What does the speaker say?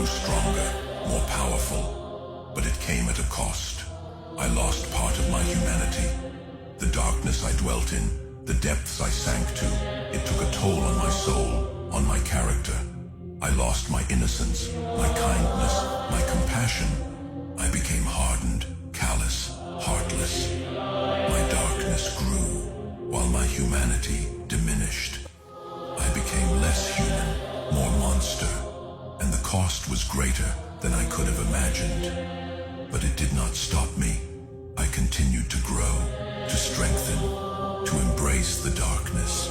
grew stronger, more powerful, but it came at a cost. I lost part of my humanity. The darkness I dwelt in, the depths I sank to, it took a toll on my soul, on my character. I lost my innocence, my kindness, my compassion. I became hardened, callous, heartless. My darkness grew, while my humanity diminished. I became less human, more monster, and the cost was greater than I could have imagined. But it did not stop me. I continued to grow, to strengthen, to embrace the darkness.